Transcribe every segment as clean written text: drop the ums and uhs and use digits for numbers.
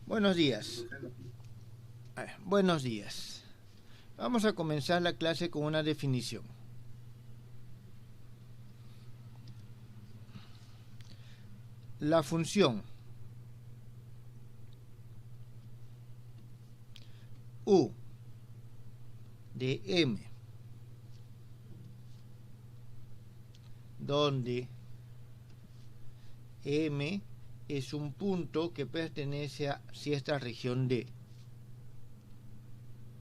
Buenos días. Buenos días. Vamos a comenzar la clase con una definición. La función u de m, donde m es un punto que pertenece a cierta región D,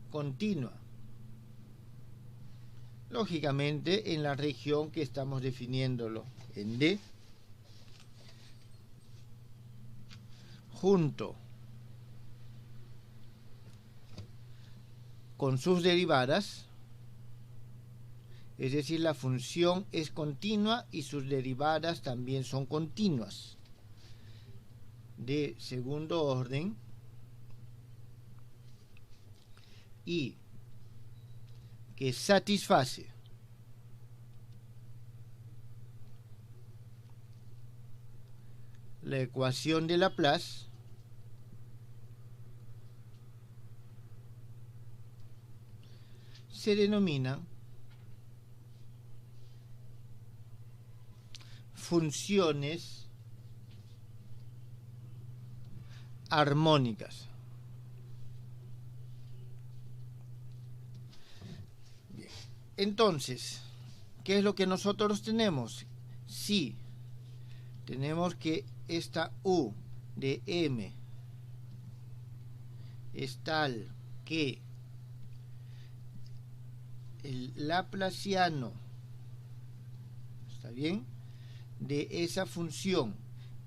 continua, lógicamente en la región que estamos definiéndolo en D, junto con sus derivadas, es decir, la función es continua y sus derivadas también son continuas, de segundo orden, y que satisface la ecuación de Laplace se denomina funciones armónicas. Bien. Entonces, ¿qué es lo que nosotros tenemos? Sí, tenemos que esta u de m es tal que el laplaciano, ¿está bien?, de esa función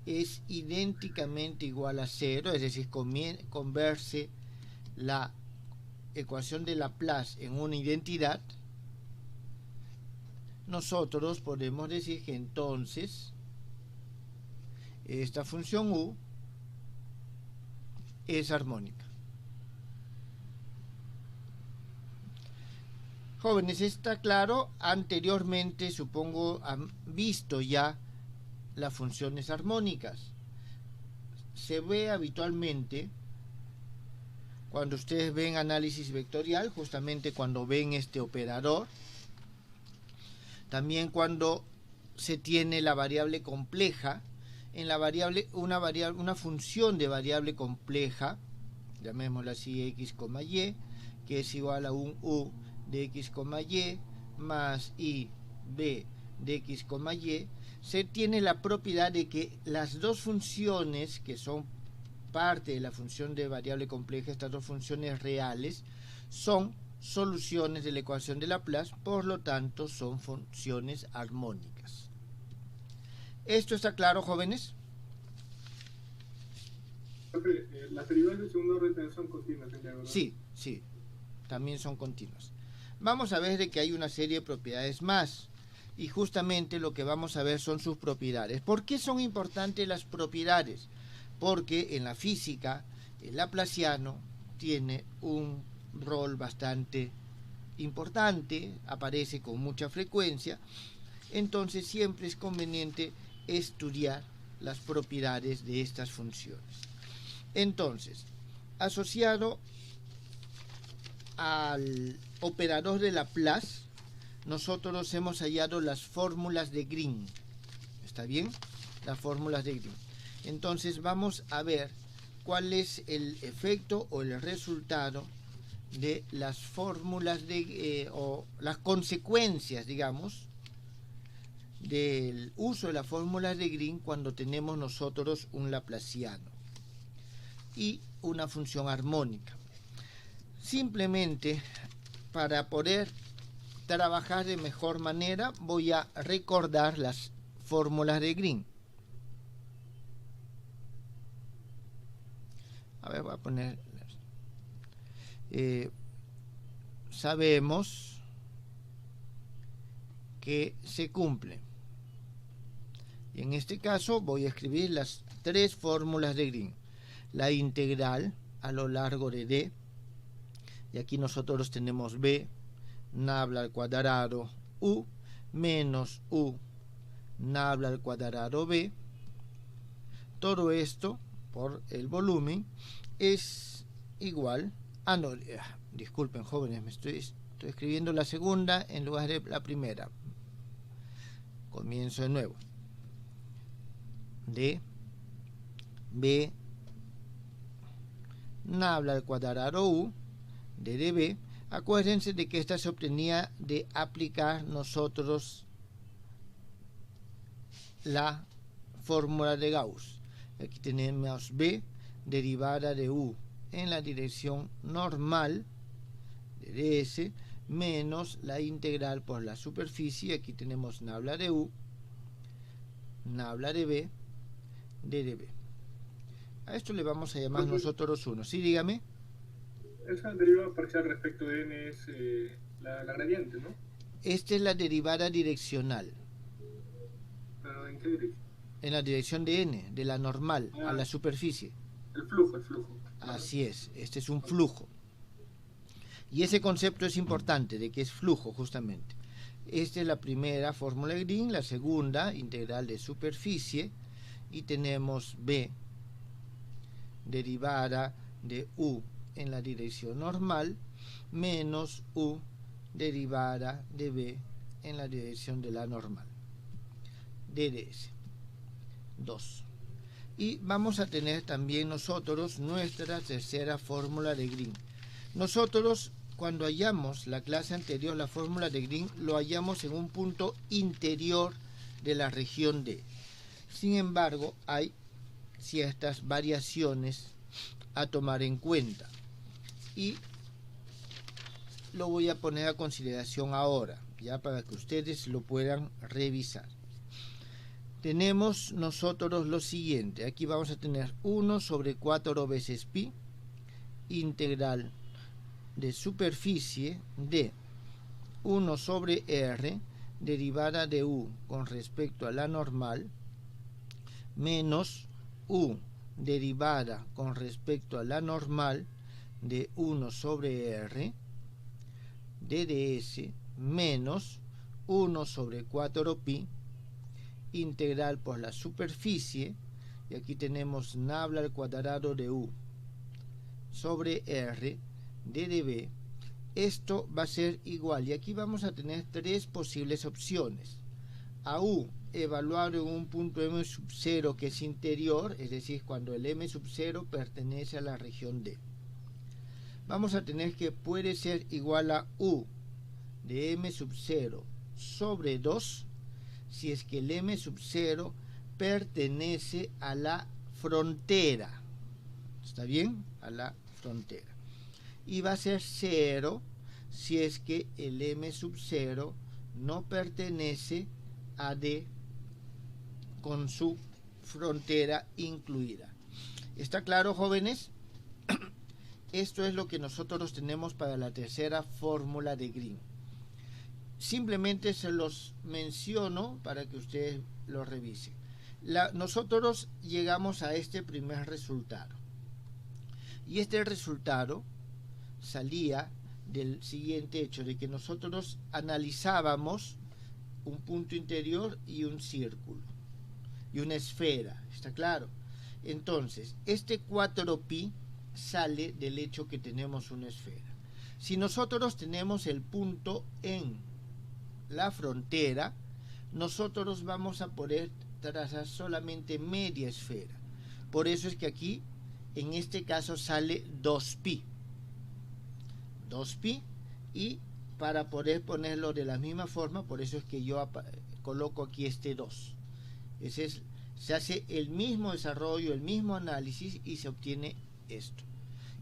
es idénticamente igual a 0, es decir, converse la ecuación de Laplace en una identidad. Nosotros podemos decir que entonces esta función u es armónica. Jóvenes, está claro, anteriormente supongo han visto ya las funciones armónicas. Se ve habitualmente cuando ustedes ven análisis vectorial, justamente cuando ven este operador, también cuando se tiene la variable compleja, en la variable, una función de variable compleja, llamémosla así x, y, que es igual a un u de x, y más i b de x, y, se tiene la propiedad de que las dos funciones que son parte de la función de variable compleja, estas dos funciones reales, son soluciones de la ecuación de Laplace, por lo tanto son funciones armónicas. ¿Esto está claro, jóvenes? Las derivadas de segundo orden también son continuas, ¿verdad? Sí, también son continuas. Vamos a ver de que hay una serie de propiedades más, y justamente lo que vamos a ver son sus propiedades. ¿Por qué son importantes las propiedades? Porque en la física el laplaciano tiene un rol bastante importante, aparece con mucha frecuencia, entonces siempre es conveniente estudiar las propiedades de estas funciones. Entonces, asociado al operador de Laplace, nosotros hemos hallado las fórmulas de Green. ¿Está bien? Las fórmulas de Green. Entonces vamos a ver cuál es el efecto o el resultado de las fórmulas de o las consecuencias, digamos, del uso de las fórmulas de Green cuando tenemos nosotros un laplaciano y una función armónica. Simplemente para poder trabajar de mejor manera voy a recordar las fórmulas de Green. A ver, voy a poner sabemos que se cumple, y en este caso voy a escribir las tres fórmulas de Green: la integral a lo largo de D, y aquí nosotros tenemos B nabla al cuadrado U menos U nabla al cuadrado B, todo esto por el volumen, es igual, no, disculpen jóvenes, estoy escribiendo la segunda en lugar de la primera. Comienzo de nuevo. D, B, nabla al cuadrado U, D de B. Acuérdense de que esta se obtenía de aplicar nosotros la fórmula de Gauss. Aquí tenemos B derivada de U en la dirección normal de ds menos la integral por la superficie. Aquí tenemos nabla de U, nabla de B, d de B. A esto le vamos a llamar nosotros 1. Sí, dígame. Esa derivada parcial respecto de n es la gradiente, ¿no? Esta es la derivada direccional. ¿Pero en qué dirección? En la dirección de n, de la normal a la superficie. El flujo. Así es, este es un flujo. Y ese concepto es importante, de que es flujo justamente. Esta es la primera fórmula de Green, la segunda, integral de superficie, y tenemos B derivada de U en la dirección normal, menos U derivada de B en la dirección de la normal, DDS 2. Y vamos a tener también nosotros nuestra tercera fórmula de Green. Nosotros, cuando hallamos la clase anterior, la fórmula de Green, lo hallamos en un punto interior de la región D. Sin embargo, hay ciertas variaciones a tomar en cuenta. Y lo voy a poner a consideración ahora, ya para que ustedes lo puedan revisar. Tenemos nosotros lo siguiente. Aquí vamos a tener 1 sobre 4 veces pi, integral de superficie de 1 sobre r, derivada de u con respecto a la normal, menos u derivada con respecto a la normal de 1 sobre r, dds, menos 1 sobre 4 pi, integral por la superficie, y aquí tenemos nabla al cuadrado de u sobre r, d de b. Esto va a ser igual, y aquí vamos a tener tres posibles opciones. A u evaluado en un punto m sub 0 que es interior, es decir, cuando el m sub 0 pertenece a la región D. Vamos a tener que puede ser igual a u de m sub 0 sobre 2 si es que el m sub 0 pertenece a la frontera. ¿Está bien? A la frontera. Y va a ser 0 si es que el m sub 0 no pertenece a D con su frontera incluida. ¿Está claro, jóvenes? Esto es lo que nosotros tenemos para la tercera fórmula de Green. Simplemente se los menciono para que ustedes lo revisen. Nosotros llegamos a este primer resultado. Y este resultado salía del siguiente hecho, de que nosotros analizábamos un punto interior y un círculo y una esfera, ¿está claro? Entonces, este 4pi sale del hecho que tenemos una esfera. Si nosotros tenemos el punto en la frontera, nosotros vamos a poder trazar solamente media esfera. Por eso es que aquí, en este caso, sale 2pi. 2pi, y para poder ponerlo de la misma forma, por eso es que yo coloco aquí este 2. Se hace el mismo desarrollo, el mismo análisis y se obtiene esto.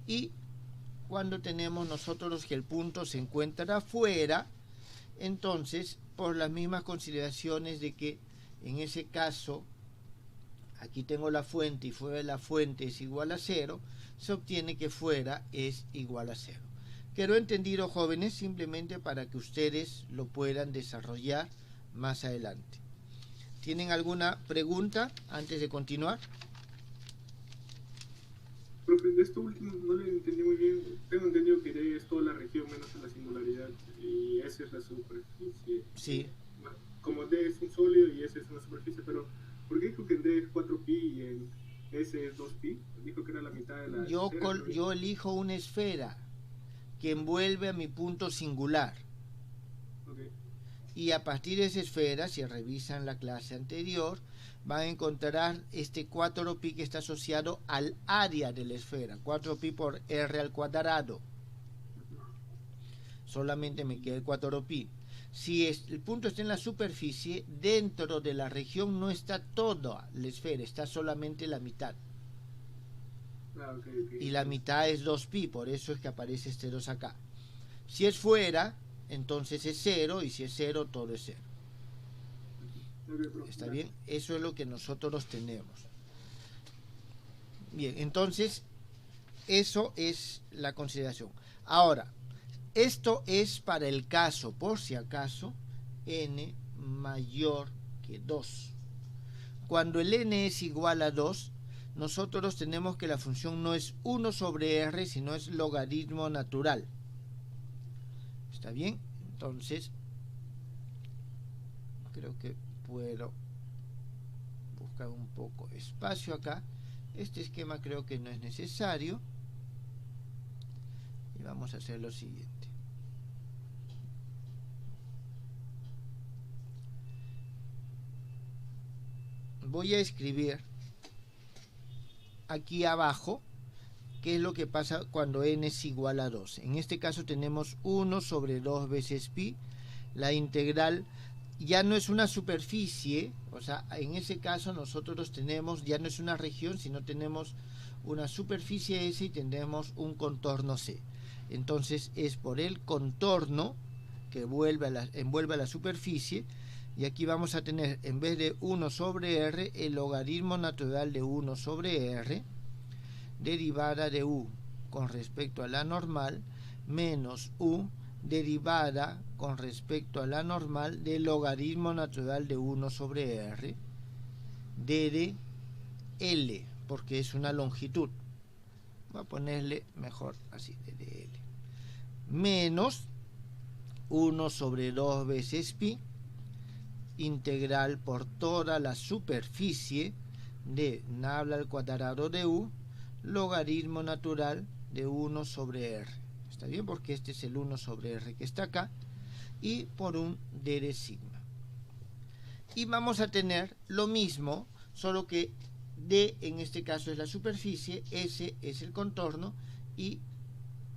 Y cuando tenemos nosotros que el punto se encuentra afuera, entonces por las mismas consideraciones de que en ese caso aquí tengo la fuente y fuera de la fuente es igual a 0, se obtiene que fuera es igual a 0. Quedó entendido, jóvenes, simplemente para que ustedes lo puedan desarrollar más adelante. ¿Tienen alguna pregunta antes de continuar? Profe, de esto último no lo entendí muy bien. Tengo entendido que D es toda la región menos la singularidad y S es la superficie. Sí. Como D es un sólido y S es una superficie, pero ¿por qué dijo que en D es 4pi y S es 2pi. Dijo que era la mitad de la Yo, esfera, ¿no? yo elijo una esfera que envuelve a mi punto singular. Okay. Y a partir de esa esfera, si revisan la clase anterior, van a encontrar este 4pi que está asociado al área de la esfera. 4pi por r al cuadrado. Solamente me queda el 4pi. Si el punto está en la superficie, dentro de la región no está toda la esfera, está solamente la mitad. Okay. Y la mitad es 2pi, por eso es que aparece este 2 acá. Si es fuera, entonces es 0, y si es 0, todo es 0. ¿Está bien? Eso es lo que nosotros tenemos. Bien, entonces, eso es la consideración. Ahora, esto es para el caso, por si acaso, n mayor que 2. Cuando el n es igual a 2, nosotros tenemos que la función no es 1 sobre r, sino es logaritmo natural. ¿Está bien? Entonces, creo que puedo buscar un poco de espacio acá. Este esquema creo que no es necesario. Y vamos a hacer lo siguiente. Voy a escribir aquí abajo qué es lo que pasa cuando n es igual a 2. En este caso tenemos 1 sobre 2 veces pi. La integral ya no es una superficie, o sea, en ese caso nosotros tenemos, ya no es una región, sino tenemos una superficie S y tendremos un contorno C. Entonces es por el contorno que envuelve a la superficie, y aquí vamos a tener, en vez de 1 sobre r, el logaritmo natural de 1 sobre r, derivada de u con respecto a la normal, menos u derivada con respecto a la normal del logaritmo natural de 1 sobre r, de L, porque es una longitud. Voy a ponerle mejor así, de L. Menos 1 sobre 2 veces pi, integral por toda la superficie de nabla al cuadrado de u, logaritmo natural de 1 sobre r. ¿Está bien? Porque este es el 1 sobre r que está acá, y por un d de sigma. Y vamos a tener lo mismo, solo que d en este caso es la superficie, s es el contorno, y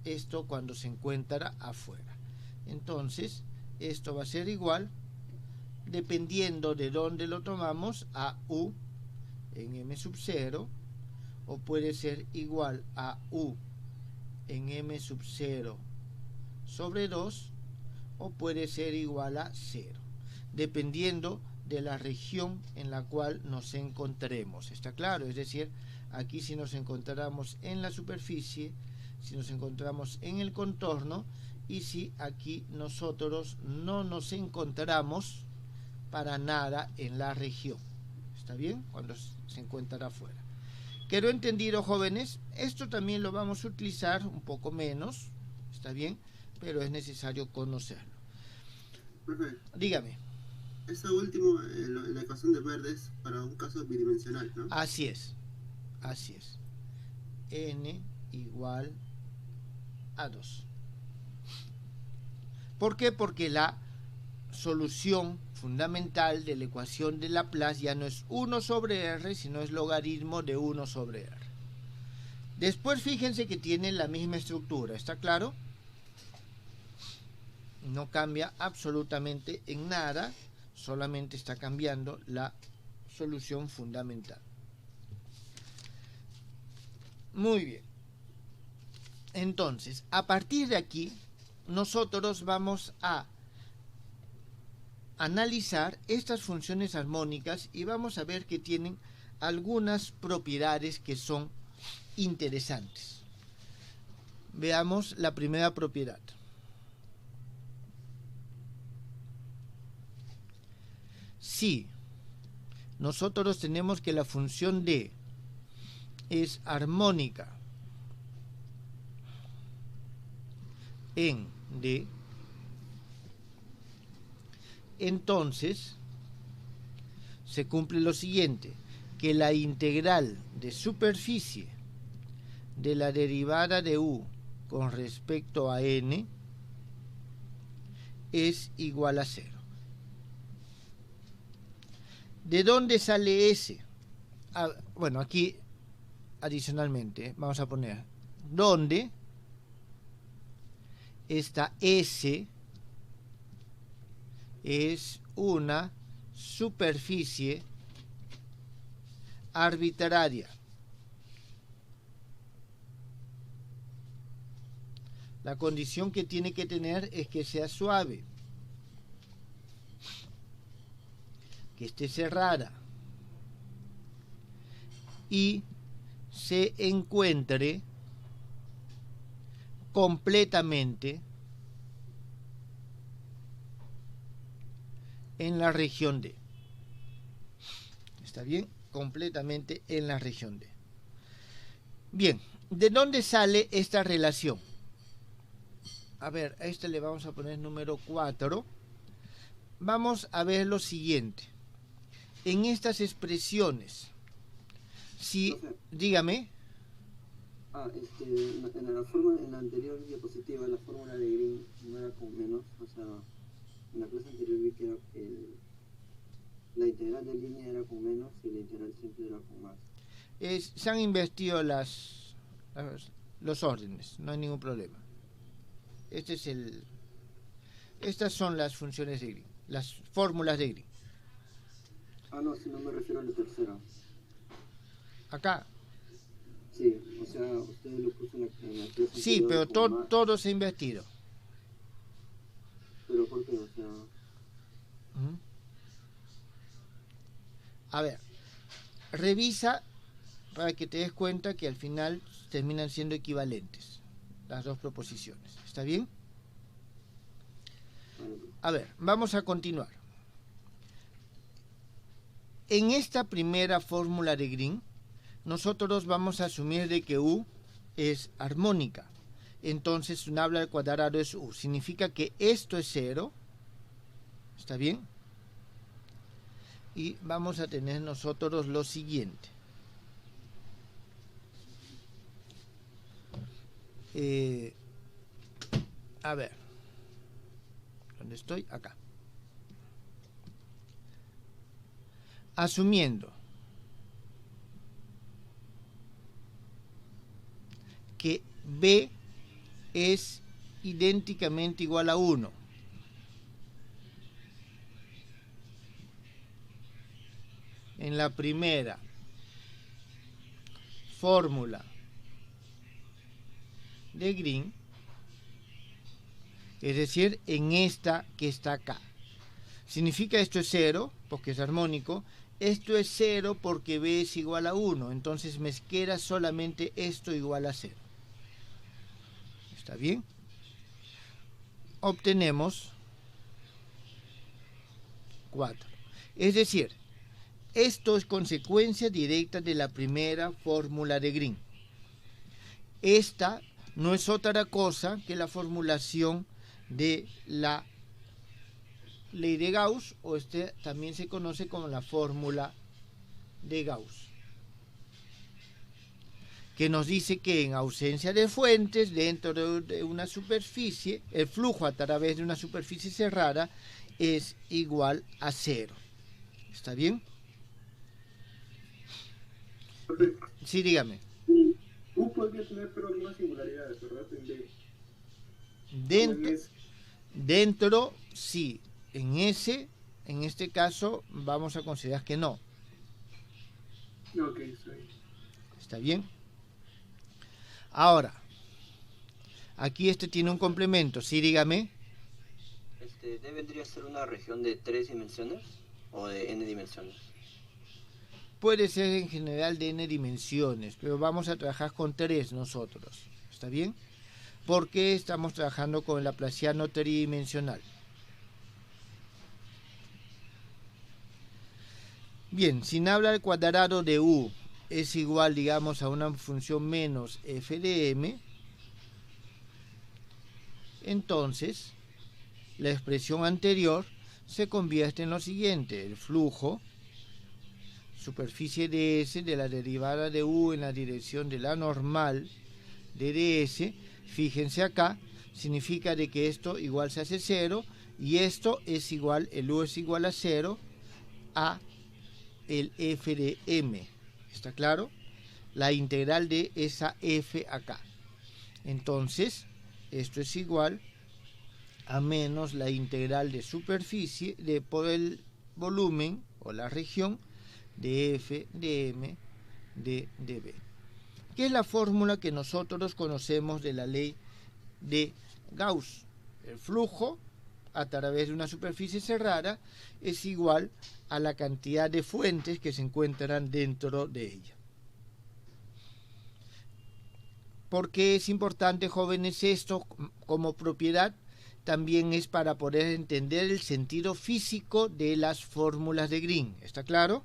esto cuando se encuentra afuera. Entonces, esto va a ser igual, dependiendo de dónde lo tomamos, a u en m sub 0, o puede ser igual a u en m sub 0 sobre 2, o puede ser igual a 0, dependiendo de la región en la cual nos encontremos. ¿Está claro? Es decir, aquí si nos encontramos en la superficie, si nos encontramos en el contorno, y si aquí nosotros no nos encontramos para nada en la región. ¿Está bien? Cuando se encuentra afuera. ¿Quedó entendido, jóvenes? Esto también lo vamos a utilizar un poco menos, ¿está bien? Pero es necesario conocerlo. Profe, Dígame. eso último, la ecuación de Verde es para un caso bidimensional, ¿no? Así es. Así es. N igual a 2. ¿Por qué? Porque la solución fundamental de la ecuación de Laplace ya no es 1 sobre r, sino es logaritmo de 1 sobre r. Después fíjense que tiene la misma estructura, ¿está claro? No cambia absolutamente en nada, solamente está cambiando la solución fundamental. Muy bien. Entonces, a partir de aquí, nosotros vamos a analizar estas funciones armónicas y vamos a ver que tienen algunas propiedades que son interesantes. Veamos la primera propiedad. Si nosotros tenemos que la función d es armónica en d, entonces se cumple lo siguiente: que la integral de superficie de la derivada de u con respecto a n es igual a 0. ¿De dónde sale S? Bueno, aquí adicionalmente vamos a poner donde esta S es una superficie arbitraria. La condición que tiene que tener es que sea suave, que esté cerrada y se encuentre completamente en la región D. ¿Está bien? Completamente en la región D. Bien, ¿de dónde sale esta relación? A ver, a este le vamos a poner número 4. Vamos a ver lo siguiente. En estas expresiones, si, dígame. En la anterior diapositiva, la fórmula de Green no era con menos, o sea, en la clase anterior vi que la integral de línea era con menos y la integral simple era con más. Se han invertido los órdenes, no hay ningún problema. Estas son las funciones de Green, las fórmulas de Green. No, si no me refiero a la tercera. Acá. Sí, o sea, usted lo puso en la clase. Sí, pero todo se ha invertido. ¿Pero por qué? O sea... A ver, revisa para que te des cuenta que al final terminan siendo equivalentes las dos proposiciones. ¿Está bien? A ver, vamos a continuar. En esta primera fórmula de Green, nosotros vamos a asumir de que U es armónica. Entonces, un habla al cuadrado es U. Significa que esto es 0. ¿Está bien? Y vamos a tener nosotros lo siguiente. A ver. ¿Dónde estoy? Acá. Asumiendo que B es idénticamente igual a 1. En la primera fórmula de Green, es decir, en esta que está acá. Significa esto es 0, porque es armónico. Esto es 0 porque B es igual a 1. Entonces me queda solamente esto igual a 0. ¿Está bien? Obtenemos 4. Es decir, esto es consecuencia directa de la primera fórmula de Green. Esta no es otra cosa que la formulación de la ley de Gauss, o también se conoce como la fórmula de Gauss, que nos dice que en ausencia de fuentes dentro de una superficie, el flujo a través de una superficie cerrada es igual a 0. ¿Está bien? Sí, dígame. U podría tener pero algunas singularidades, ¿verdad? Dentro, sí. En este caso, vamos a considerar que no. Ok, sí. ¿Está bien? Ahora, aquí tiene un complemento. Sí, dígame. ¿Debería ser una región de 3 dimensiones o de n dimensiones? Puede ser en general de n dimensiones, pero vamos a trabajar con 3 nosotros. ¿Está bien? Porque estamos trabajando con el laplaciano tridimensional. Bien, si habla al cuadrado de U es igual, digamos, a una función menos f de m, entonces la expresión anterior se convierte en lo siguiente: el flujo superficie ds de la derivada de u en la dirección de la normal de ds, fíjense acá, significa de que esto igual se hace 0 y esto es igual, el u es igual a 0 a el f de m. ¿Está claro? La integral de esa f acá. Entonces, esto es igual a menos la integral de superficie por el volumen o la región de f de m de db, que es la fórmula que nosotros conocemos de la ley de Gauss. El flujo a través de una superficie cerrada es igual a la cantidad de fuentes que se encuentran dentro de ella. ¿Por qué es importante, jóvenes, esto como propiedad? También es para poder entender el sentido físico de las fórmulas de Green. ¿Está claro?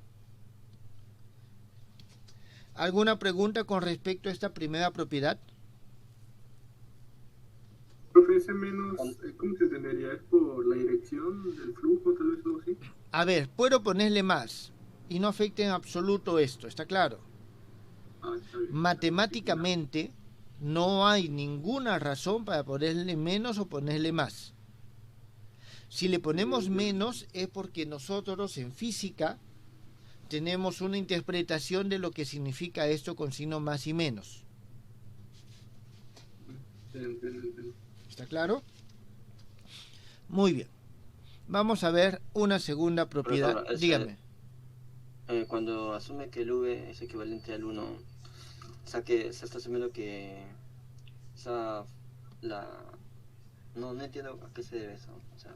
¿Alguna pregunta con respecto a esta primera propiedad? Profe, ese menos, ¿cómo se entendería? ¿Es por la dirección del flujo, tal vez algo así? A ver, puedo ponerle más y no afecte en absoluto esto, ¿está claro? Está bien. Matemáticamente no hay ninguna razón para ponerle menos o ponerle más. Si le ponemos menos es porque nosotros en física tenemos una interpretación de lo que significa esto con signo más y menos. Entiendo. ¿Está claro? Muy bien. Vamos a ver una segunda propiedad. Profesor, Dígame. Cuando asume que el v es equivalente al 1, o sea que se está asumiendo que no entiendo a qué se debe eso. O sea,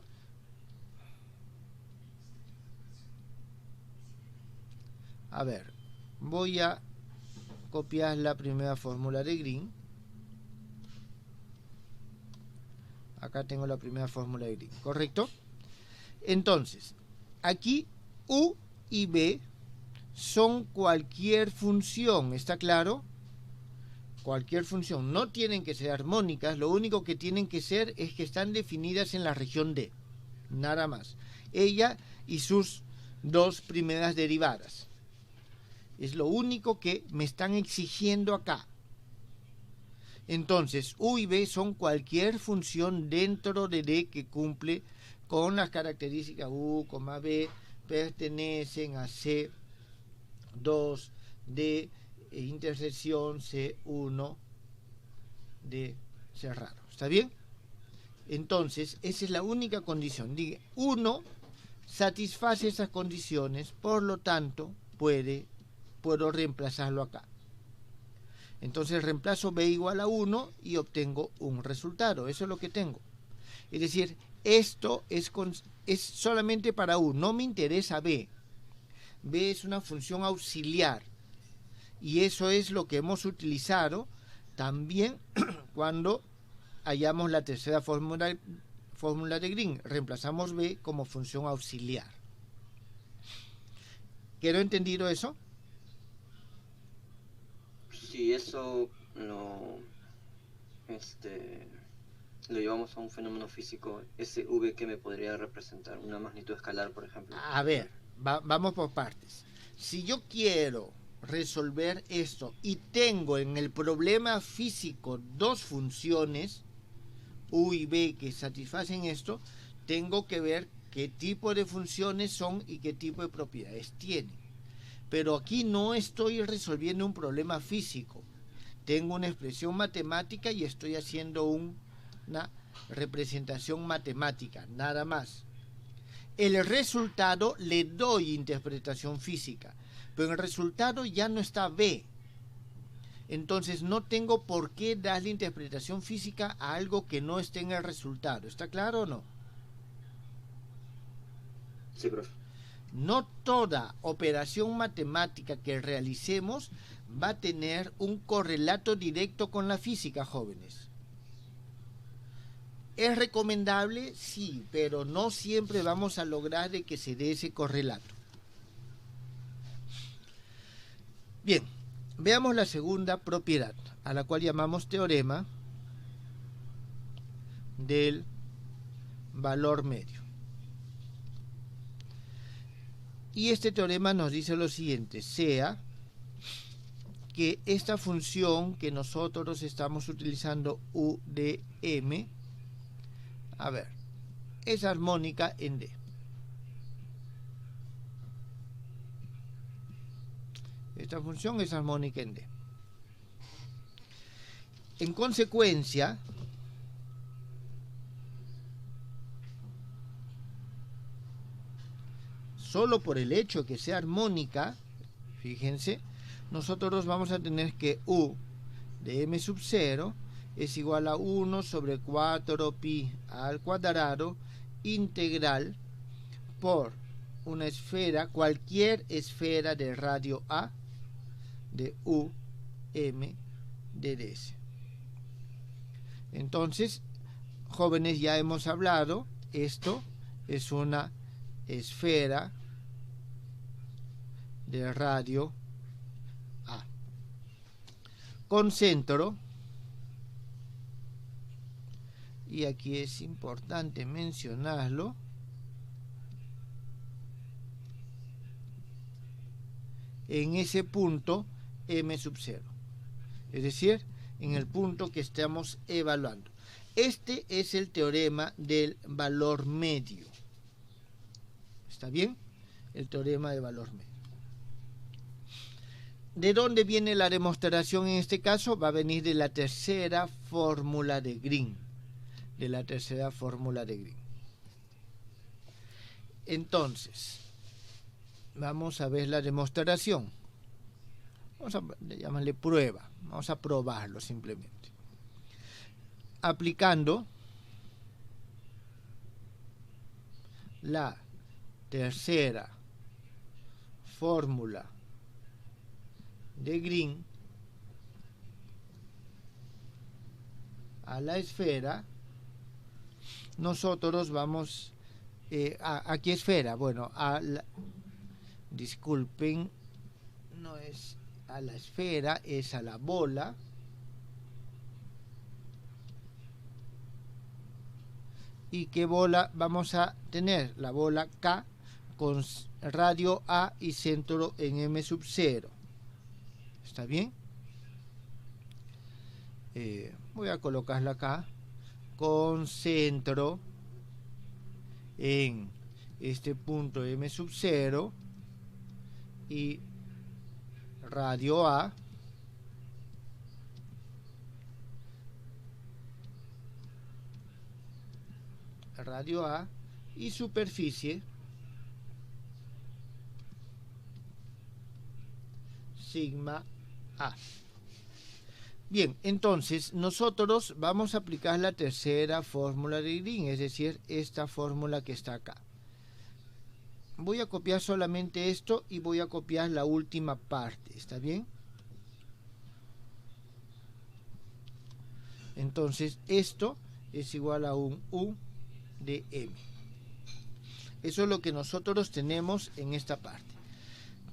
A ver, voy a copiar la primera fórmula de Green. Acá tengo la primera fórmula de Green, ¿correcto? Entonces, aquí u y b son cualquier función, ¿está claro? Cualquier función. No tienen que ser armónicas, lo único que tienen que ser es que están definidas en la región D. Nada más. Ella y sus dos primeras derivadas. Es lo único que me están exigiendo acá. Entonces, u y b son cualquier función dentro de D que cumple con las características u, b, pertenecen a C2 de intersección C1 de cerrado. ¿Está bien? Entonces, esa es la única condición. Diga, 1 satisface esas condiciones, por lo tanto, puedo reemplazarlo acá. Entonces reemplazo b igual a 1 y obtengo un resultado. Eso es lo que tengo. Es decir, esto es solamente para u. No me interesa b. B es una función auxiliar. Y eso es lo que hemos utilizado también cuando hallamos la tercera fórmula de Green. Reemplazamos b como función auxiliar. ¿Quedó entendido eso? si eso lo llevamos a un fenómeno físico, ese v que me podría representar, una magnitud escalar, por ejemplo. A ver, vamos por partes. Si yo quiero resolver esto y tengo en el problema físico dos funciones, u y b, que satisfacen esto, tengo que ver qué tipo de funciones son y qué tipo de propiedades tienen. Pero aquí no estoy resolviendo un problema físico. Tengo una expresión matemática y estoy haciendo una representación matemática, nada más. El resultado le doy interpretación física, pero en el resultado ya no está b. Entonces no tengo por qué darle interpretación física a algo que no esté en el resultado. ¿Está claro o no? Sí, profe. No toda operación matemática que realicemos va a tener un correlato directo con la física, jóvenes. ¿Es recomendable? Sí, pero no siempre vamos a lograr de que se dé ese correlato. Bien, veamos la segunda propiedad, a la cual llamamos teorema del valor medio. Y este teorema nos dice lo siguiente, sea que esta función que nosotros estamos utilizando u de m, a ver, es armónica en D. Esta función es armónica en D. En consecuencia, solo por el hecho que sea armónica, fíjense, nosotros vamos a tener que u de m sub 0 es igual a 1 sobre 4 pi al cuadrado integral por una esfera, cualquier esfera de radio a, de u m de ds. Entonces, jóvenes, ya hemos hablado, esto es una esfera de radio A con centro, y aquí es importante mencionarlo, en ese punto m sub 0, es decir, en el punto que estamos evaluando. Este es el teorema del valor medio. ¿Está bien? El teorema de valor medio. ¿De dónde viene la demostración en este caso? Va a venir de la tercera fórmula de Green. De la tercera fórmula de Green. Entonces, vamos a ver la demostración. Vamos a llamarle prueba. Vamos a probarlo simplemente. Aplicando la tercera fórmula de Green a la esfera, nosotros vamos ¿a qué esfera? Bueno, disculpen, no es a la esfera, es a la bola. ¿Y qué bola vamos a tener? La bola K con radio A y centro en M sub 0. ¿Está bien? Voy a colocarla acá con centro en este punto M sub 0 y radio A y superficie sigma A. Bien, entonces nosotros vamos a aplicar la tercera fórmula de Green, es decir, esta fórmula que está acá. Voy a copiar solamente esto y voy a copiar la última parte, ¿está bien? Entonces esto es igual a un U de M. Eso es lo que nosotros tenemos en esta parte.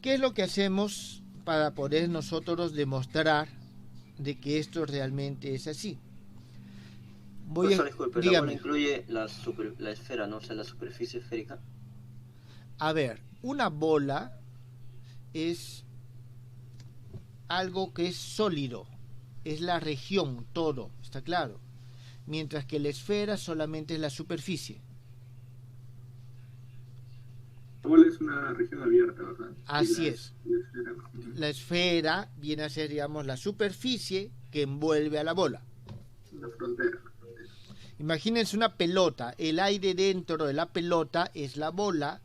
¿Qué es lo que hacemos para poder nosotros demostrar de que esto realmente es así? Disculpe, la bola incluye la esfera, ¿no? O sea, la superficie esférica. A ver, una bola es algo que es sólido, es la región, todo, ¿está claro? Mientras que la esfera solamente es la superficie. La bola es una región abierta, ¿verdad? Así es. La esfera viene a ser, digamos, la superficie que envuelve a la bola. La frontera. Imagínense una pelota, el aire dentro de la pelota es la bola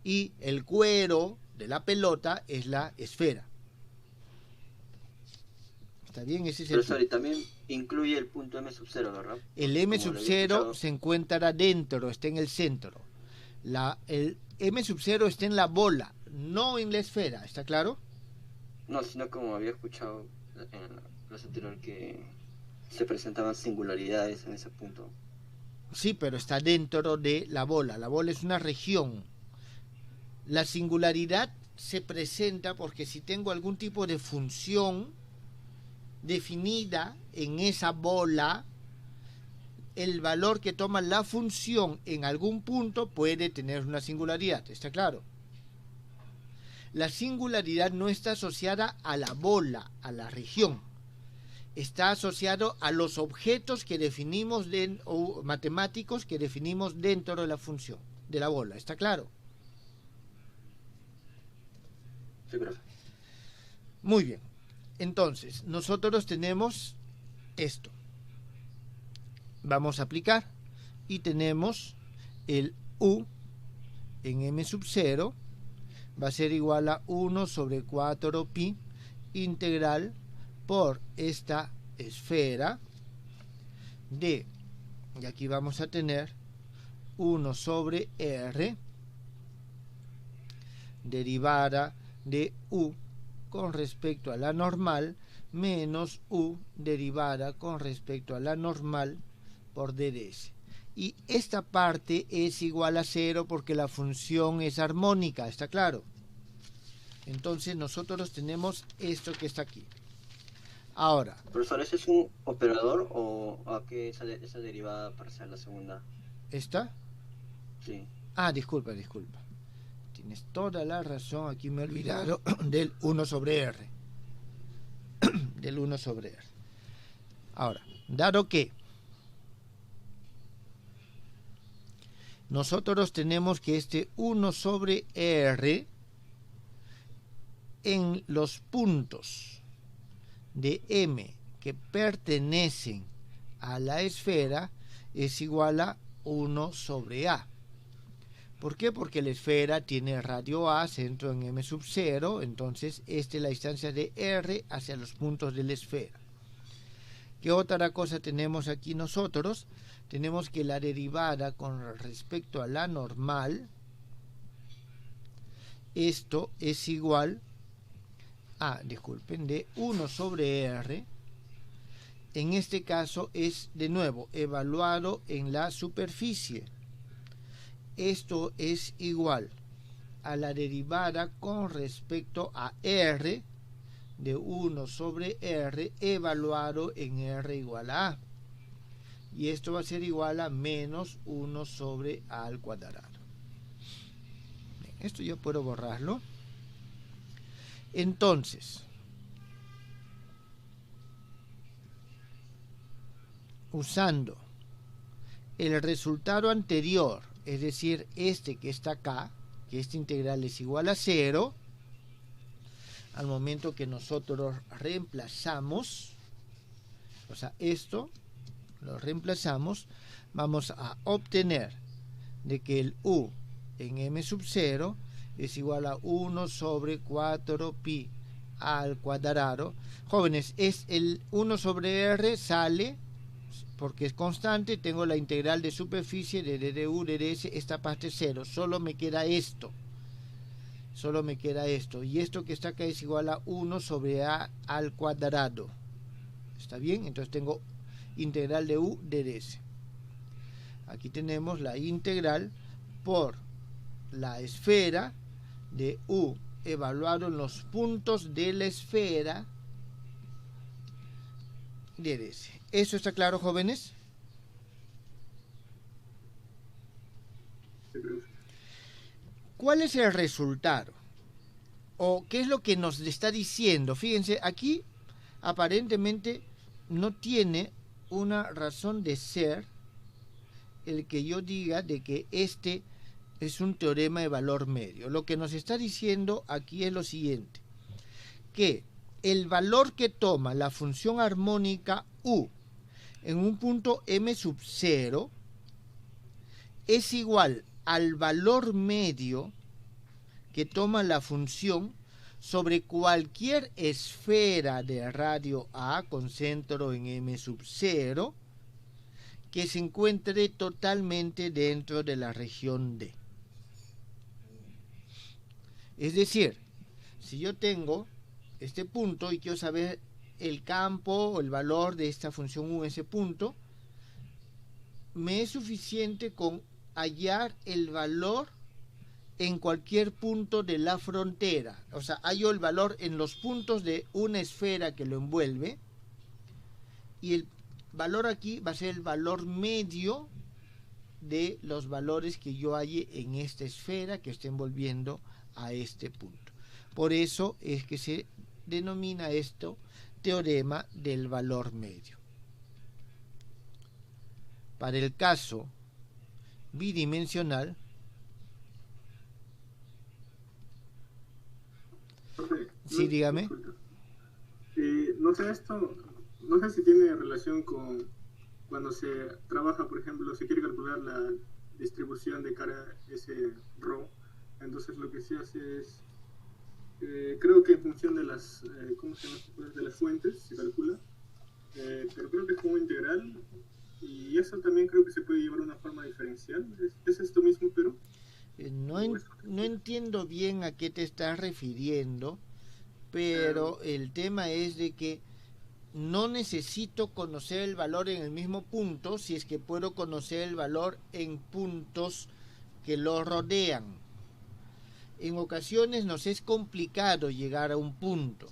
y el cuero de la pelota es la esfera. ¿Está bien? Ese es Profesor, y también incluye el punto M sub 0, ¿verdad? El M sub 0 se encuentra dentro, está en el centro. El M sub 0 está en la bola, no en la esfera, ¿está claro? No, sino como había escuchado en la clase anterior que se presentaban singularidades en ese punto. Sí, pero está dentro de la bola. La bola es una región. La singularidad se presenta porque si tengo algún tipo de función definida en esa bola, el valor que toma la función en algún punto puede tener una singularidad, ¿está claro? la singularidad no está asociada a la bola, a la región. Está asociado a los objetos que definimos, o matemáticos que definimos dentro de la función, de la bola. ¿Está claro? Sí, profe. Muy bien. Entonces, nosotros tenemos esto. Vamos a aplicar y tenemos el u en m sub 0 va a ser igual a 1 sobre 4 pi integral por esta esfera de, y aquí vamos a tener 1 sobre r derivada de u con respecto a la normal menos u derivada con respecto a la normal por ds. Y esta parte es igual a 0 porque la función es armónica, ¿está claro? Entonces nosotros tenemos esto que está aquí. Ahora, Profesor, ¿ese es un operador o a qué esa derivada parcial, la segunda? ¿esta? Sí. Ah, disculpa. Tienes toda la razón, aquí me he olvidado del 1 sobre r. Del 1 sobre r. Ahora, dado que nosotros tenemos que este 1 sobre r en los puntos de m que pertenecen a la esfera es igual a 1 sobre a. ¿Por qué? Porque la esfera tiene radio a, centro en m sub 0, entonces esta es la distancia de r hacia los puntos de la esfera. ¿Qué otra cosa tenemos aquí nosotros? Tenemos que la derivada con respecto a la normal, esto es igual a, de 1 sobre r, en este caso es de nuevo evaluado en la superficie. Esto es igual a la derivada con respecto a r de 1 sobre r evaluado en r igual a a. Y esto va a ser igual a menos 1 sobre a al cuadrado. Bien, esto yo puedo borrarlo. Entonces, usando el resultado anterior, es decir, este que está acá, que esta integral es igual a 0, al momento que nosotros reemplazamos, o sea, esto lo reemplazamos, vamos a obtener de que el u en m sub 0 es igual a 1 sobre 4 pi al cuadrado. Jóvenes, es el 1 sobre r sale porque es constante, tengo la integral de superficie de du de ds, esta parte 0, solo me queda esto. Y esto que está acá es igual a 1 sobre a al cuadrado. ¿Está bien? Entonces tengo integral de u de ds. Aquí tenemos la integral por la esfera de u evaluado en los puntos de la esfera de ds. ¿Eso está claro, jóvenes? ¿Cuál es el resultado? ¿O qué es lo que nos está diciendo? Fíjense, aquí aparentemente no tiene una razón de ser el que yo diga de que este es un teorema de valor medio. Lo que nos está diciendo aquí es lo siguiente, que el valor que toma la función armónica u en un punto m sub 0 es igual al valor medio que toma la función sobre cualquier esfera de radio a con centro en m sub 0 que se encuentre totalmente dentro de la región D. Es decir, si yo tengo este punto y quiero saber el campo o el valor de esta función u en ese punto, me es suficiente con hallar el valor en cualquier punto de la frontera. O sea, hallo el valor en los puntos de una esfera que lo envuelve y el valor aquí va a ser el valor medio de los valores que yo halle en esta esfera que está envolviendo a este punto. Por eso es que se denomina esto teorema del valor medio. Para el caso bidimensional, sí, dígame. No sé no sé si tiene relación con cuando se trabaja, por ejemplo, se quiere calcular la distribución de cara ese rho. Entonces lo que se hace es, creo que en función de las, ¿cómo se llama? De las fuentes se calcula, pero creo que es como integral, y eso también creo que se puede llevar a una forma diferencial. ¿Es esto mismo, pero? No entiendo bien a qué te estás refiriendo, pero el tema es de que no necesito conocer el valor en el mismo punto si es que puedo conocer el valor en puntos que lo rodean. En ocasiones nos es complicado llegar a un punto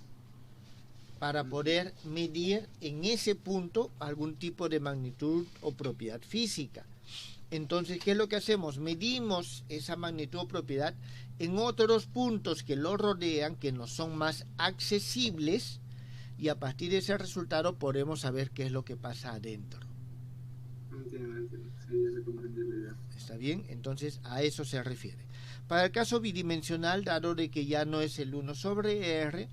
para poder medir en ese punto algún tipo de magnitud o propiedad física. Entonces, ¿qué es lo que hacemos? Medimos esa magnitud o propiedad en otros puntos que lo rodean, que nos son más accesibles, y a partir de ese resultado podemos saber qué es lo que pasa adentro. Entiendo. Sí, ya se comprende la idea. ¿Está bien? Entonces, a eso se refiere. Para el caso bidimensional, dado de que ya no es el 1 sobre r,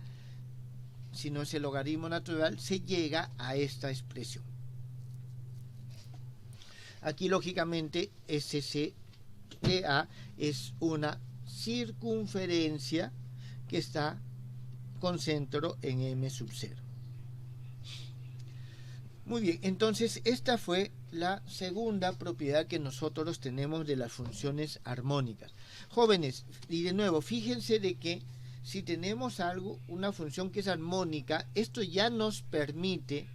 sino es el logaritmo natural, se llega a esta expresión. Aquí, lógicamente, SCA es una circunferencia que está con centro en m sub 0. Muy bien, entonces esta fue la segunda propiedad que nosotros tenemos de las funciones armónicas. Jóvenes, y de nuevo, fíjense de que si tenemos una función que es armónica, esto ya nos permite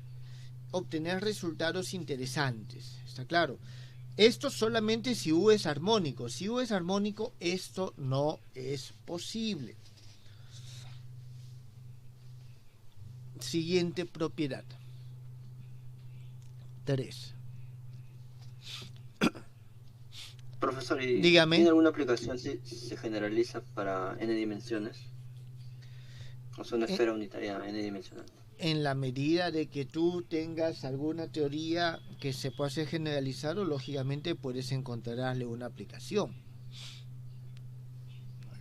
obtener resultados interesantes. ¿Está claro? Esto solamente si U es armónico. Si U es armónico, esto no es posible. Siguiente propiedad. 3. Profesor, ¿y dígame, tiene alguna aplicación si se generaliza para n dimensiones? O sea, una esfera unitaria n dimensional. En la medida de que tú tengas alguna teoría que se pueda hacer generalizado, lógicamente puedes encontrarle una aplicación.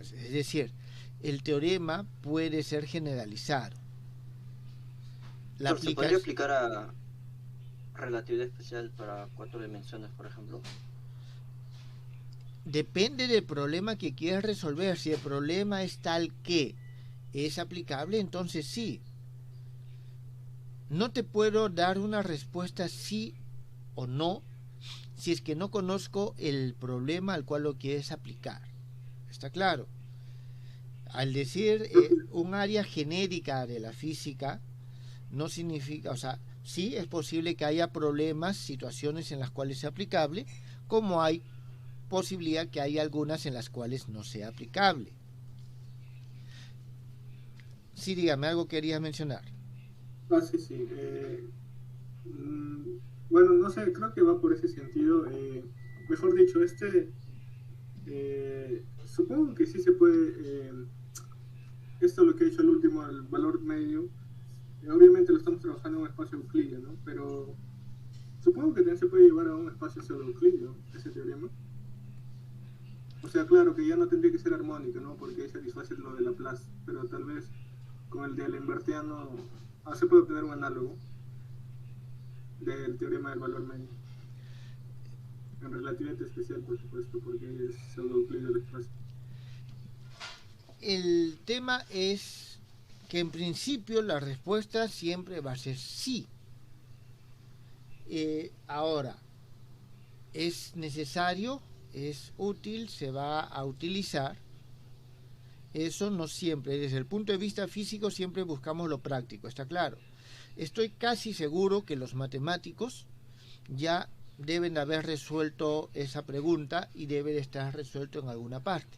Es decir, el teorema puede ser generalizado. ¿Se podría aplicar a relatividad especial para 4 dimensiones, por ejemplo? Depende del problema que quieras resolver. Si el problema es tal que es aplicable, entonces sí. No te puedo dar una respuesta sí o no si es que no conozco el problema al cual lo quieres aplicar. ¿Está claro? Al decir un área genérica de la física, no significa, o sea, sí es posible que haya problemas, situaciones en las cuales sea aplicable, como hay posibilidad que haya algunas en las cuales no sea aplicable. Sí, dígame, algo querías mencionar. Sí. Bueno, no sé, creo que va por ese sentido. Mejor dicho, supongo que sí se puede, esto lo que he dicho al último, el valor medio, obviamente lo estamos trabajando en un espacio euclídeo, ¿no? Pero supongo que también se puede llevar a un espacio pseudo-euclídeo, ese teorema. O sea, claro que ya no tendría que ser armónico, ¿no? Porque ahí satisface lo de Laplace, pero tal vez con el de Alembertiano se puede obtener un análogo del teorema del valor medio. En relatividad especial, por supuesto, porque es pseudo-euclídeo el espacio. El tema es que en principio la respuesta siempre va a ser sí. Ahora, es necesario, es útil, se va a utilizar. Eso no siempre, desde el punto de vista físico siempre buscamos lo práctico, está claro. Estoy casi seguro que los matemáticos ya deben haber resuelto esa pregunta y debe de estar resuelto en alguna parte.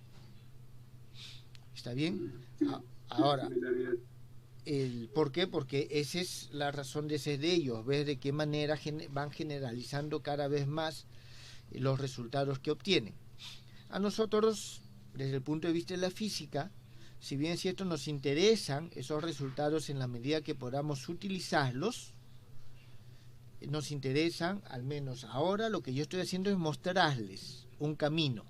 ¿Está bien? Ahora, ¿por qué? Porque esa es la razón de ser de ellos, ver de qué manera van generalizando cada vez más los resultados que obtienen. A nosotros, desde el punto de vista de la física, si bien es cierto nos interesan esos resultados en la medida que podamos utilizarlos, nos interesan, al menos ahora lo que yo estoy haciendo es mostrarles un camino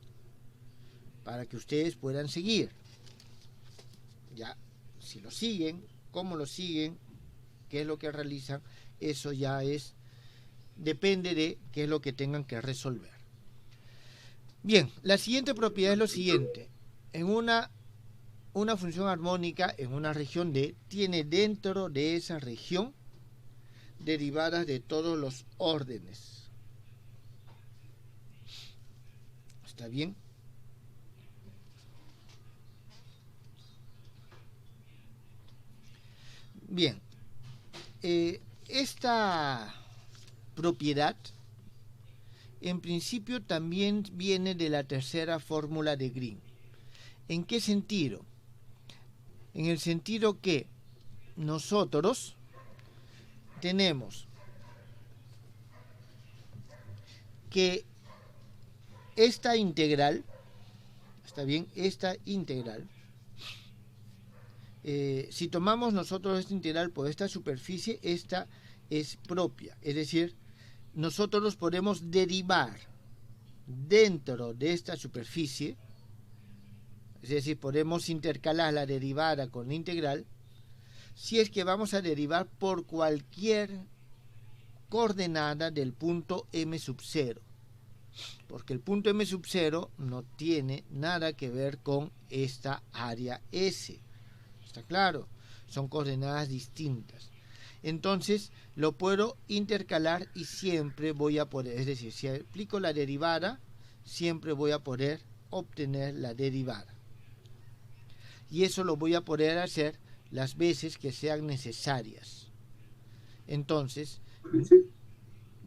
para que ustedes puedan seguir. Ya, si lo siguen, cómo lo siguen, qué es lo que realizan, eso ya depende de qué es lo que tengan que resolver. Bien, la siguiente propiedad es lo siguiente. En una función armónica en una región D tiene dentro de esa región derivadas de todos los órdenes. ¿Está bien? Bien, esta propiedad en principio también viene de la tercera fórmula de Green. ¿En qué sentido? En el sentido que nosotros tenemos que esta integral, ¿está bien? Esta integral, si tomamos nosotros esta integral por esta superficie, esta es propia, es decir, nosotros podemos derivar dentro de esta superficie, es decir, podemos intercalar la derivada con la integral, si es que vamos a derivar por cualquier coordenada del punto m sub 0, porque el punto m sub 0 no tiene nada que ver con esta área S, ¿está claro? Son coordenadas distintas. Entonces lo puedo intercalar y siempre voy a poder, es decir, si aplico la derivada, siempre voy a poder obtener la derivada. Y eso lo voy a poder hacer las veces que sean necesarias. Entonces, Sí.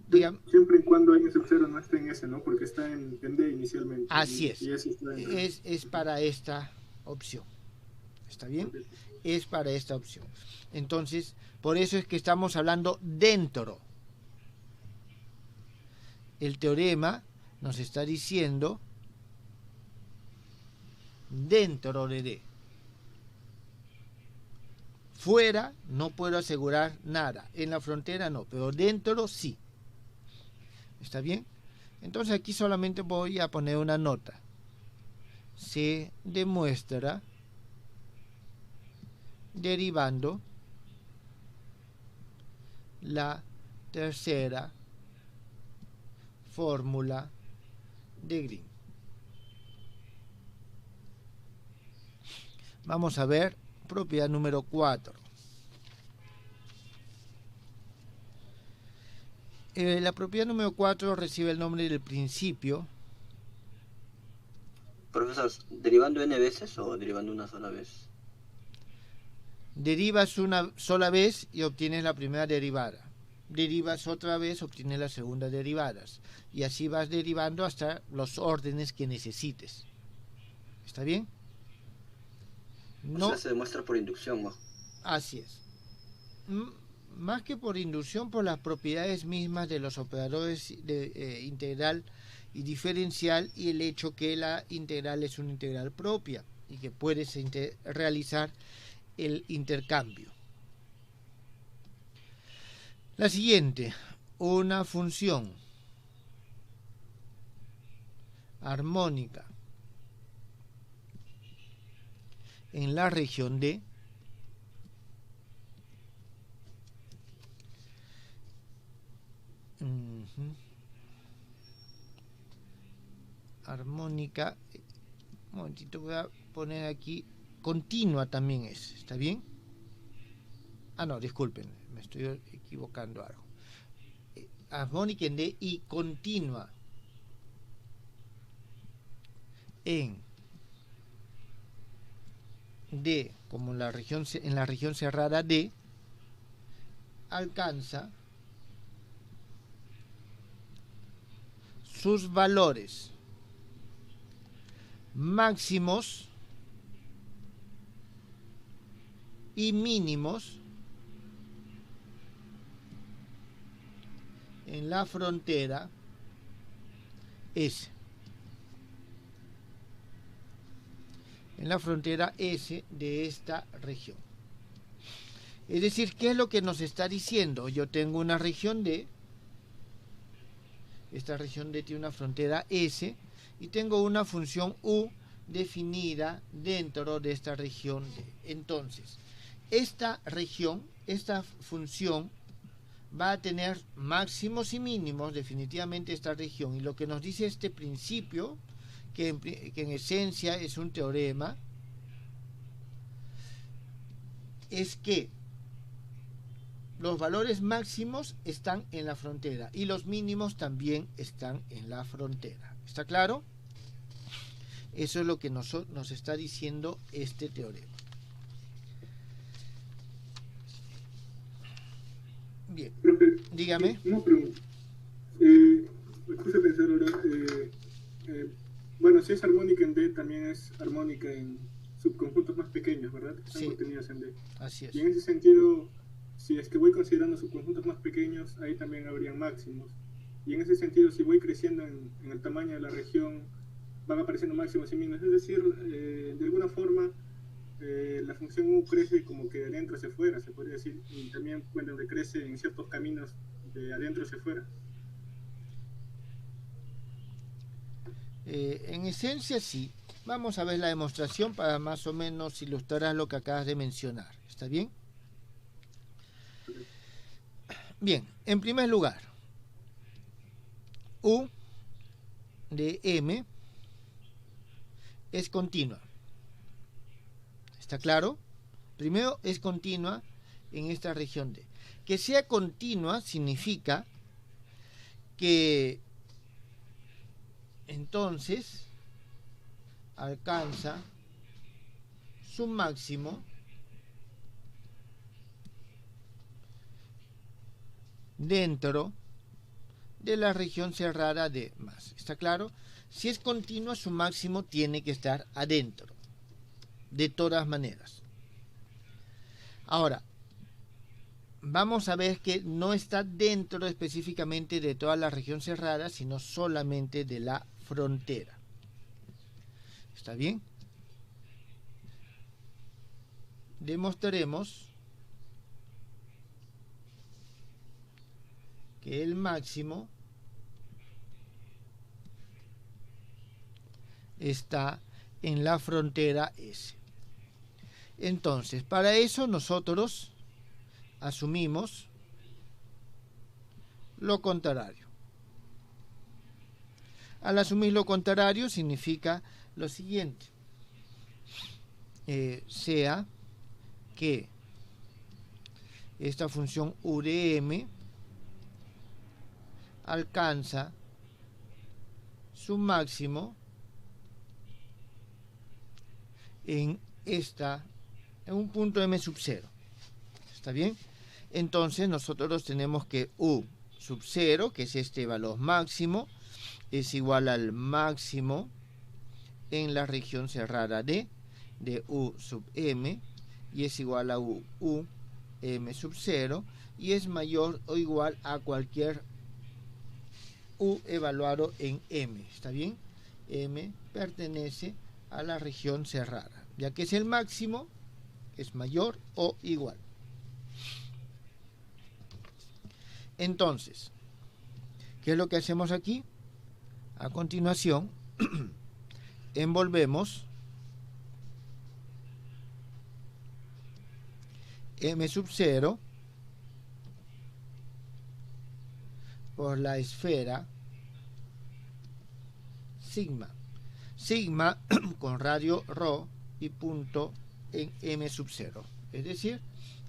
digamos, Siempre y cuando n sub 0 no esté en S, ¿no? Porque está en D inicialmente. así es. Y S está en Es para esta opción. ¿Está bien? Es para esta opción. Entonces, por eso es que estamos hablando dentro. El teorema nos está diciendo dentro de D. Fuera no puedo asegurar nada, en la frontera no, pero dentro sí. ¿Está bien? Entonces aquí solamente voy a poner una nota. Se demuestra derivando la tercera fórmula de Green. Vamos a ver propiedad número 4. La propiedad número 4 recibe el nombre del principio. Profesor, ¿derivando n veces o derivando una sola vez? Derivas una sola vez y obtienes la primera derivada. Derivas otra vez, obtienes la segunda derivada. Y así vas derivando hasta los órdenes que necesites. ¿Está bien? No. O sea, se demuestra por inducción, ¿no? Así es. Más que por inducción, por las propiedades mismas de los operadores de integral y diferencial, y el hecho que la integral es una integral propia y que puedes realizar el intercambio. La siguiente, una función armónica en la región D armónica, un momentito, voy a poner aquí continua también ¿está bien? Ah, no, disculpen, me estoy equivocando algo. Armónica en D y continua en D, como en la región cerrada D, alcanza sus valores máximos y mínimos en la frontera S. en la frontera S de esta región. Es decir, ¿qué es lo que nos está diciendo? Yo tengo una región D, esta región D tiene una frontera S, y tengo una función U definida dentro de esta región D. Entonces, esta región, esta función, va a tener máximos y mínimos, definitivamente esta región, y lo que nos dice este principio, que en esencia es un teorema, es que los valores máximos están en la frontera y los mínimos también están en la frontera. ¿Está claro? Eso es lo que nos está diciendo este teorema. Bien, Profe, dígame. una pregunta. Me puse a pensar ahora, bueno, si es armónica en D, también es armónica en subconjuntos más pequeños, ¿verdad? Que están Sí. contenidos en D. Así es. Y en ese sentido, si es que voy considerando subconjuntos más pequeños, ahí también habrían máximos. Y en ese sentido, si voy creciendo en el tamaño de la región, van apareciendo máximos y mínimos. Es decir, de alguna forma, la función U crece como que de adentro hacia afuera, se podría decir. Y también, bueno, decrece en ciertos caminos de adentro hacia afuera. En esencia sí. Vamos a ver la demostración para más o menos ilustrar lo que acabas de mencionar. ¿Está bien? Bien, en primer lugar, U de M es continua. ¿Está claro? Primero es continua en esta región D. Que sea continua significa que entonces alcanza su máximo dentro de la región cerrada de más. ¿Está claro? Si es continua, su máximo tiene que estar adentro, de todas maneras. Ahora, vamos a ver que no está dentro específicamente de toda la región cerrada, sino solamente de la frontera. ¿Está bien? Demostraremos que el máximo está en la frontera S. Entonces, para eso nosotros asumimos lo contrario. Al asumir lo contrario significa lo siguiente. Sea que esta función U de M alcanza su máximo en un punto M sub 0. ¿Está bien? Entonces nosotros tenemos que U sub 0, que es este valor máximo, es igual al máximo en la región cerrada D de U sub M, y es igual a U M sub 0, y es mayor o igual a cualquier U evaluado en M. ¿Está bien? M pertenece a la región cerrada, ya que es el máximo, es mayor o igual. Entonces, ¿qué es lo que hacemos aquí? A continuación, envolvemos M sub 0 por la esfera sigma. Sigma con radio ρ y punto en M sub 0. Es decir,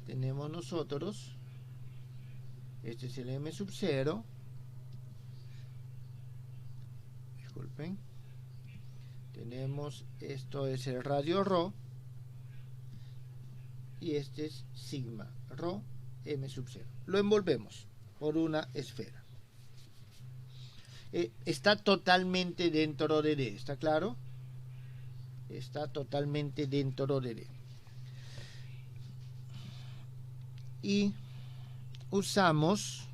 tenemos nosotros, este es el M sub 0, disculpen, tenemos, esto es el radio ρ, y este es sigma ρ M sub 0. Lo envolvemos por una esfera. Está totalmente dentro de D, ¿está claro? Está totalmente dentro de D. Y usamos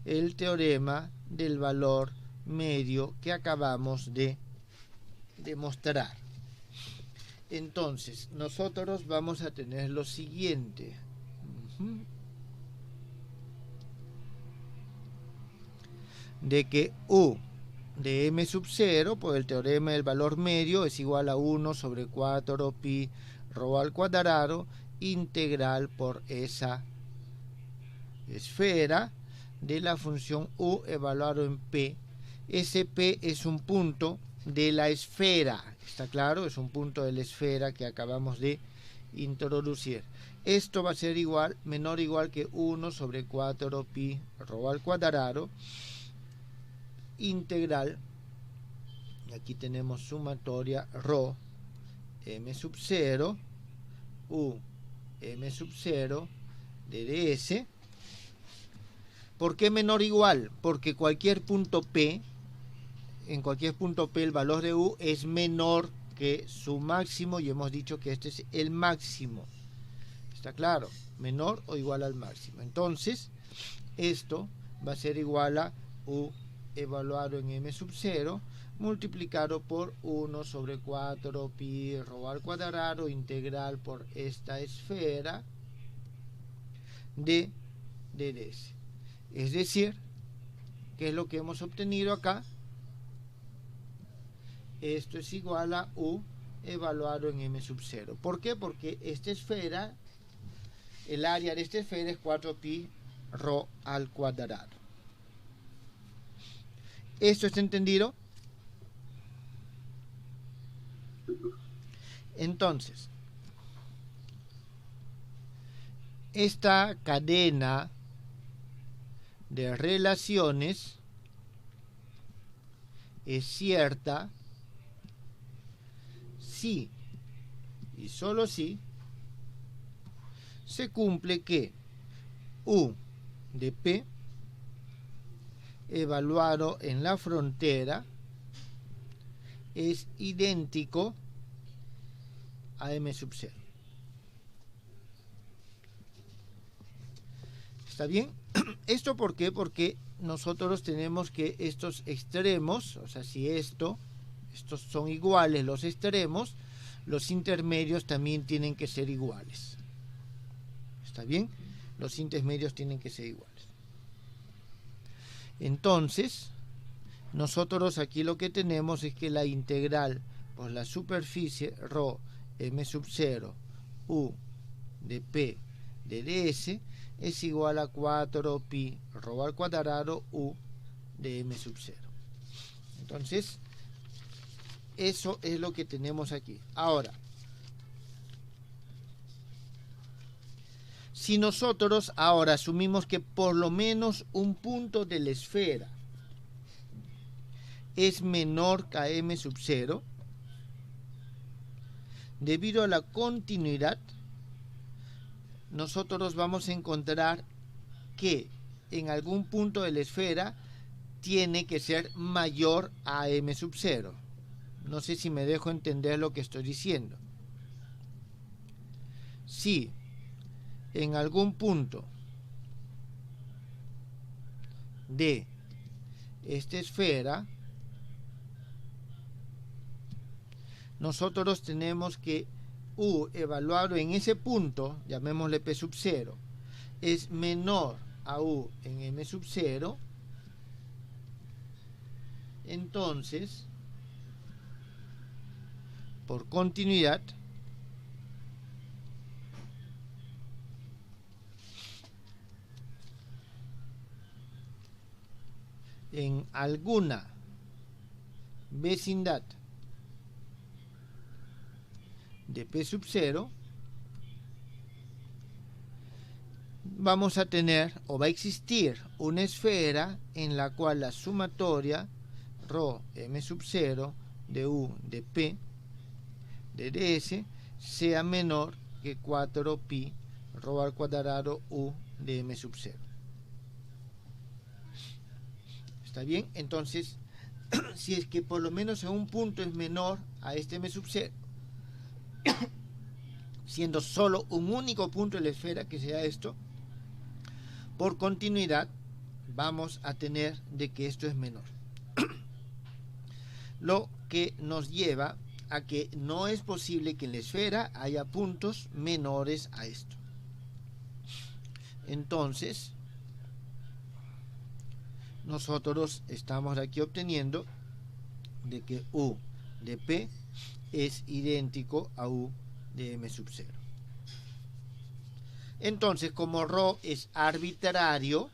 el teorema del valor medio que acabamos de demostrar. Entonces, nosotros vamos a tener lo siguiente. De que U de m sub 0 por el teorema del valor medio es igual a 1 sobre 4 pi rho al cuadrado integral por esa esfera de la función U evaluado en P. Ese P es un punto de la esfera, ¿está claro? Es un punto de la esfera que acabamos de introducir. Esto va a ser igual, menor o igual que 1 sobre 4 pi rho al cuadrado integral, y aquí tenemos sumatoria rho m sub 0 u m sub 0 de ds. ¿Por qué menor o igual? Porque cualquier punto P, en cualquier punto P el valor de U es menor que su máximo, y hemos dicho que este es el máximo. ¿Está claro? Menor o igual al máximo. Entonces, esto va a ser igual a U evaluado en m sub 0 multiplicado por 1 sobre 4 pi rho al cuadrado integral por esta esfera de ds. Es decir, ¿qué es lo que hemos obtenido acá? Esto es igual a U evaluado en m sub 0. ¿Por qué? Porque esta esfera, el área de esta esfera es 4 pi rho al cuadrado. ¿Esto está entendido? Entonces, esta cadena de relaciones es cierta si y solo si se cumple que U de P evaluado en la frontera es idéntico a m sub 0. ¿Está bien? ¿Esto por qué? Porque nosotros tenemos que estos extremos, o sea, si estos son iguales los extremos, los intermedios también tienen que ser iguales. ¿Está bien? Los intermedios tienen que ser iguales. Entonces, nosotros aquí lo que tenemos es que la integral por la superficie rho m sub 0 u de p de ds es igual a 4 pi rho al cuadrado u de m sub 0. Entonces, eso es lo que tenemos aquí. Ahora, si nosotros ahora asumimos que por lo menos un punto de la esfera es menor que a m sub 0, debido a la continuidad, nosotros vamos a encontrar que en algún punto de la esfera tiene que ser mayor a m sub 0. No sé si me dejo entender lo que estoy diciendo. Si en algún punto de esta esfera nosotros tenemos que U evaluado en ese punto, llamémosle P sub 0, es menor a U en M sub 0, entonces, por continuidad, en alguna vecindad de P sub 0 vamos a tener o va a existir una esfera en la cual la sumatoria rho m sub 0 de U de P de ds sea menor que 4 pi rho al cuadrado U de m sub 0. ¿Está bien? Entonces, si es que por lo menos en un punto es menor a este m sub 0, siendo solo un único punto de la esfera que sea esto, por continuidad vamos a tener de que esto es menor. Lo que nos lleva a que no es posible que en la esfera haya puntos menores a esto. Entonces, nosotros estamos aquí obteniendo de que U de P es idéntico a U de M sub 0. Entonces, como ρ es arbitrario,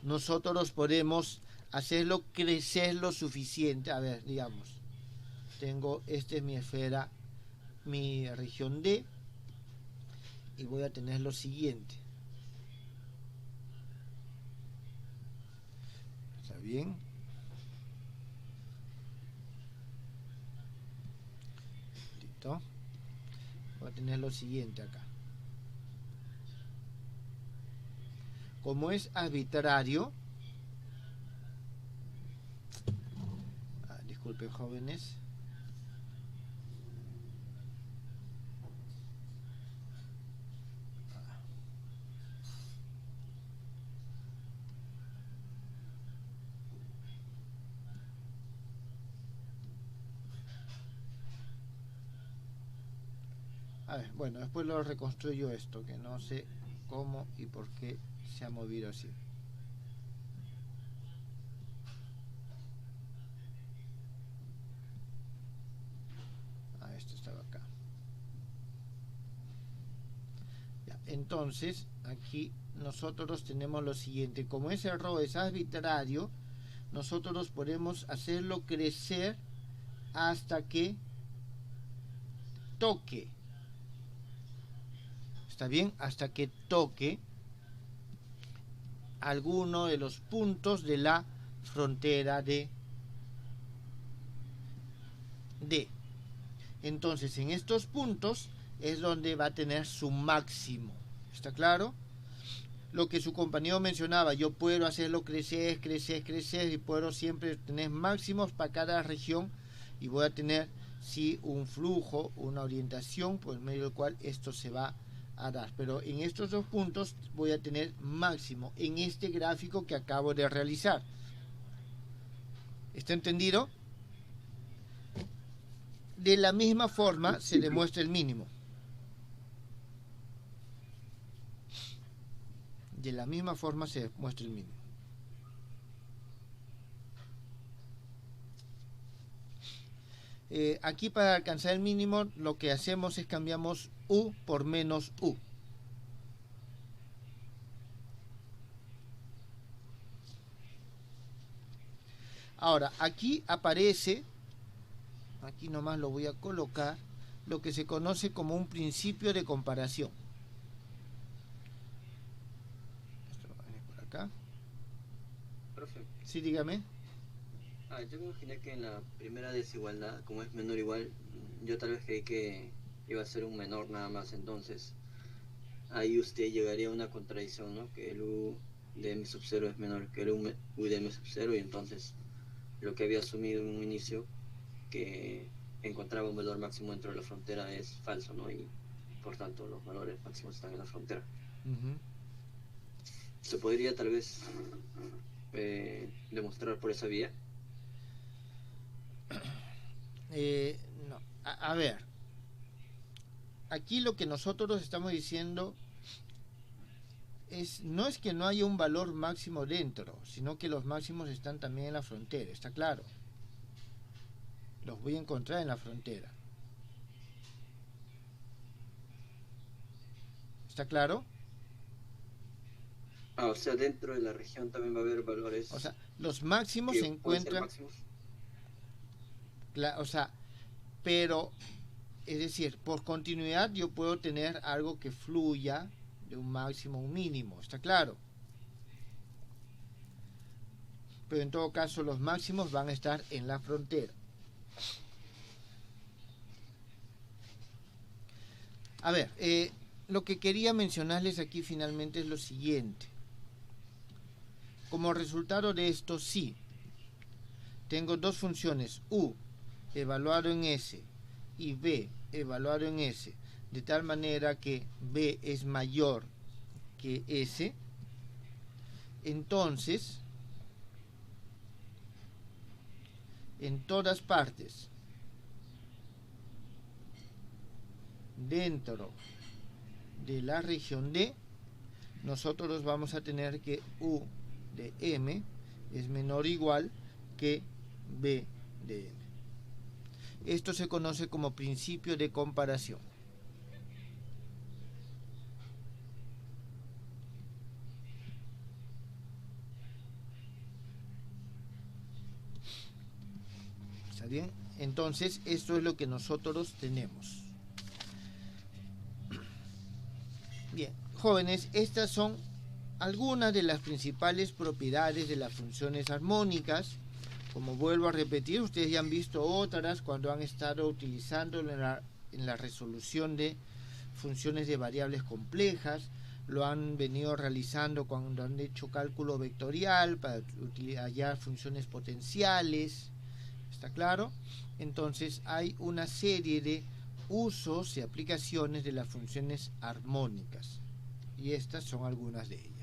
nosotros podemos hacerlo crecer lo suficiente. A ver, digamos, esta es mi esfera, mi región D, y voy a tener lo siguiente. ¿Está bien? Listo. Voy a tener lo siguiente acá. Como es arbitrario, disculpen jóvenes, a ver, bueno, después lo reconstruyo esto, que no sé cómo y por qué se ha movido así. Esto estaba acá. Ya, entonces, aquí nosotros tenemos lo siguiente. Como ese ρ es arbitrario, nosotros podemos hacerlo crecer hasta que toque. ¿Está bien? Hasta que toque alguno de los puntos de la frontera de D. Entonces, en estos puntos es donde va a tener su máximo. ¿Está claro? Lo que su compañero mencionaba, yo puedo hacerlo crecer, crecer, crecer, y puedo siempre tener máximos para cada región, y voy a tener, sí, un flujo, una orientación por medio del cual esto se va a dar. Pero en estos dos puntos voy a tener máximo en este gráfico que acabo de realizar. ¿Está entendido? De la misma forma se demuestra el mínimo. De la misma forma se demuestra el mínimo. Aquí para alcanzar el mínimo lo que hacemos es cambiamos U por menos U. Ahora, aquí aparece, aquí nomás lo voy a colocar, lo que se conoce como un principio de comparación. Esto va a venir por acá. Profe. Sí, dígame. Yo me imaginé que en la primera desigualdad, como es menor o igual, yo tal vez creí que iba a ser un menor nada más, entonces ahí usted llegaría a una contradicción, ¿no? Que el U de M sub 0 es menor que el U de M sub 0, y entonces lo que había asumido en un inicio, que encontraba un valor máximo dentro de la frontera, es falso, ¿no? Y por tanto los valores máximos están en la frontera. ¿Se podría tal vez demostrar por esa vía? No. A ver, aquí lo que nosotros estamos diciendo no es que no haya un valor máximo dentro, sino que los máximos están también en la frontera, está claro. Los voy a encontrar en la frontera. ¿Está claro? O sea, dentro de la región también va a haber valores. O sea, los máximos se encuentran. O sea, pero, es decir, por continuidad yo puedo tener algo que fluya de un máximo a un mínimo, ¿está claro? Pero en todo caso los máximos van a estar en la frontera. A ver, lo que quería mencionarles aquí finalmente es lo siguiente. Como resultado de esto, sí, tengo dos funciones, U evaluado en S y B evaluado en S, de tal manera que B es mayor que S. Entonces, en todas partes dentro de la región D, nosotros vamos a tener que U de M es menor o igual que B de M. Esto se conoce como principio de comparación. ¿Está bien? Entonces, esto es lo que nosotros tenemos. Bien, jóvenes, estas son algunas de las principales propiedades de las funciones armónicas. Como vuelvo a repetir, ustedes ya han visto otras cuando han estado utilizando en la resolución de funciones de variables complejas. Lo han venido realizando cuando han hecho cálculo vectorial para hallar funciones potenciales. ¿Está claro? Entonces hay una serie de usos y aplicaciones de las funciones armónicas. Y estas son algunas de ellas.